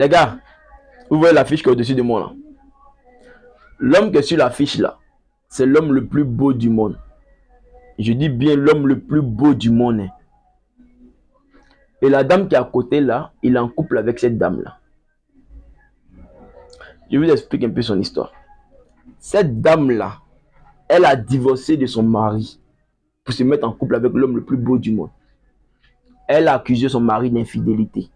Les gars, vous voyez l'affiche qui est au-dessus de moi là. L'homme qui est sur l'affiche là, c'est l'homme le plus beau du monde. Je dis bien l'homme le plus beau du monde. Et la dame qui est à côté là, il est en couple avec cette dame là. Je vous explique un peu son histoire. Cette dame là, elle a divorcé de son mari pour se mettre en couple avec l'homme le plus beau du monde. Elle a accusé son mari d'infidélité.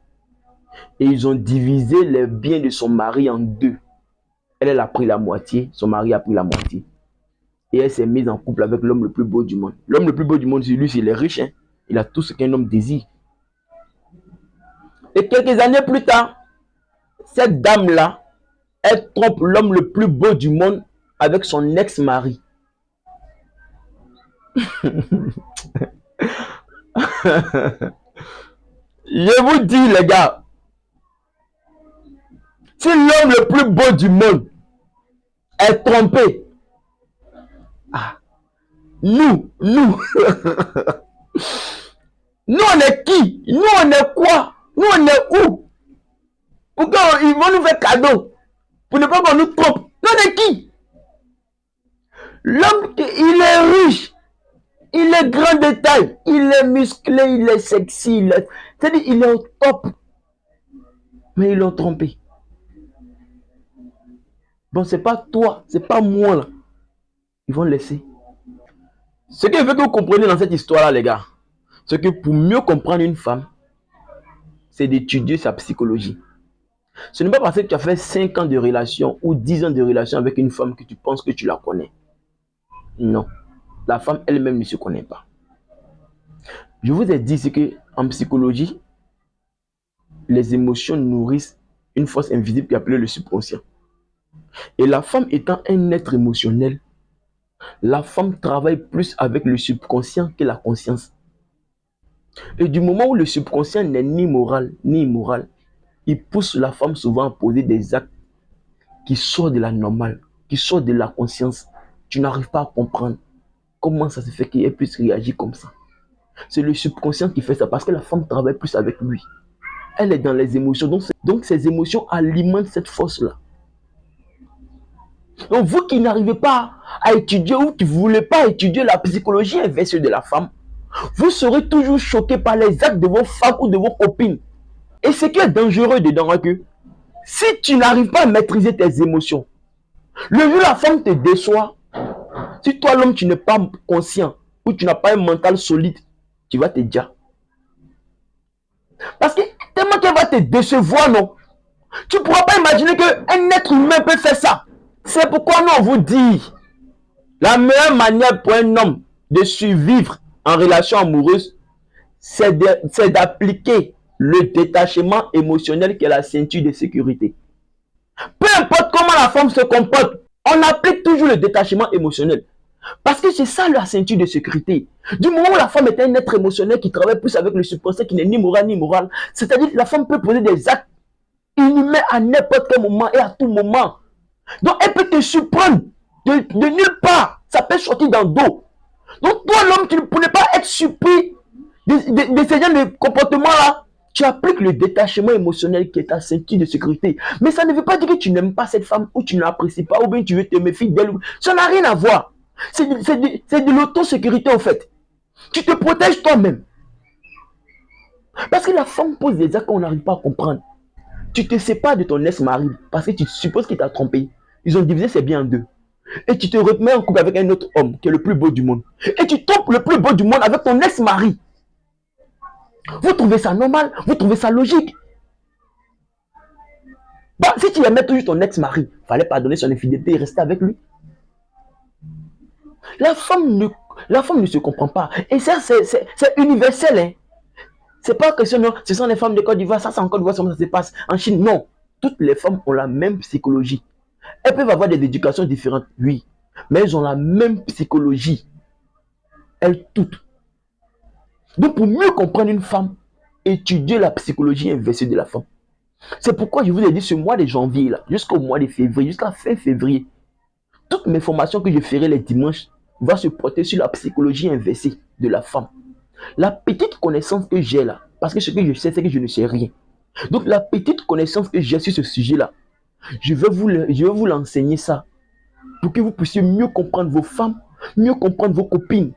Et ils ont divisé les biens de son mari en deux. Elle a pris la moitié, son mari a pris la moitié. Et elle s'est mise en couple avec l'homme le plus beau du monde. L'homme le plus beau du monde, c'est lui, il est riche. Hein? Il a tout ce qu'un homme désire. Et quelques années plus tard, cette dame-là, elle trompe l'homme le plus beau du monde avec son ex-mari. Je vous dis, les gars, si l'homme le plus beau du monde est trompé, nous, nous on est qui? Nous, on est quoi? Nous, on est où? Pourquoi ils vont nous faire cadeau? Pour ne pas qu'on nous trompe. Nous, on est qui? L'homme, il est riche. Il est grand de taille. Il est musclé, il est sexy. C'est-à-dire, il est au top. Mais ils l'ont trompé. Bon, c'est pas toi, c'est pas moi, là. Ils vont laisser. Ce que je veux que vous compreniez dans cette histoire-là, les gars, c'est que pour mieux comprendre une femme, c'est d'étudier sa psychologie. Ce n'est pas parce que tu as fait 5 ans de relation ou 10 ans de relation avec une femme que tu penses que tu la connais. Non. La femme elle-même ne se connaît pas. Je vous ai dit, c'est que en psychologie, les émotions nourrissent une force invisible qui est appelée le subconscient. Et la femme étant un être émotionnel, la femme travaille plus avec le subconscient que la conscience. Et du moment où le subconscient n'est ni moral ni immoral, il pousse la femme souvent à poser des actes qui sortent de la normale, qui sortent de la conscience. Tu n'arrives pas à comprendre comment ça se fait qu'elle puisse réagir comme ça. C'est le subconscient qui fait ça parce que la femme travaille plus avec lui. Elle est dans les émotions. Donc ces émotions alimentent cette force-là. Donc vous qui n'arrivez pas à étudier ou qui ne voulez pas étudier la psychologie inversée de la femme, vous serez toujours choqué par les actes de vos femmes ou de vos copines. Et ce qui est dangereux dedans, c'est que si tu n'arrives pas à maîtriser tes émotions, le jour où la femme te déçoit, si toi l'homme tu n'es pas conscient ou tu n'as pas un mental solide, tu vas te dire. Parce que tellement qu'elle va te décevoir, non, tu ne pourras pas imaginer qu'un être humain peut faire ça. C'est pourquoi nous on vous dit, la meilleure manière pour un homme de survivre en relation amoureuse, c'est d'appliquer le détachement émotionnel qui est la ceinture de sécurité. Peu importe comment la femme se comporte, on applique toujours le détachement émotionnel. Parce que c'est ça la ceinture de sécurité. Du moment où la femme est un être émotionnel qui travaille plus avec le subconscient, qui n'est ni moral ni moral, c'est-à-dire que la femme peut poser des actes inhumains à n'importe quel moment et à tout moment. Donc elle peut te surprendre de nulle part. Ça peut sortir dans le dos. Donc toi l'homme, tu ne pourrais pas être surpris de ces genres de comportements-là. Tu appliques le détachement émotionnel qui est ta ceinture de sécurité. Mais ça ne veut pas dire que tu n'aimes pas cette femme ou tu ne l'apprécies pas ou bien tu veux te méfier d'elle. Ça n'a rien à voir. C'est de l'autosécurité en fait. Tu te protèges toi-même. Parce que la femme pose des actes qu'on n'arrive pas à comprendre. Tu te sépares de ton ex-mari parce que tu supposes qu'il t'a trompé. Ils ont divisé ses biens en deux. Et tu te remets en couple avec un autre homme qui est le plus beau du monde. Et tu trompes le plus beau du monde avec ton ex-mari. Vous trouvez ça normal? Vous trouvez ça logique? Bon, si tu aimais toujours ton ex-mari, il fallait pardonner son infidélité et rester avec lui. La femme ne se comprend pas. Et ça, c'est universel. Hein. C'est pas question, non, ce sont les femmes de Côte d'Ivoire, ça c'est en Côte d'Ivoire, comment ça se passe. En Chine, non. Toutes les femmes ont la même psychologie. Elles peuvent avoir des éducations différentes, oui. Mais elles ont la même psychologie. Elles toutes. Donc pour mieux comprendre une femme, étudier la psychologie inversée de la femme. C'est pourquoi je vous ai dit ce mois de janvier, là, jusqu'au mois de février, jusqu'à fin février, toutes mes formations que je ferai les dimanches vont se porter sur la psychologie inversée de la femme. La petite connaissance que j'ai là, parce que ce que je sais, c'est que je ne sais rien. Donc la petite connaissance que j'ai sur ce sujet-là, je vais vous l'enseigner ça pour que vous puissiez mieux comprendre vos femmes, mieux comprendre vos copines.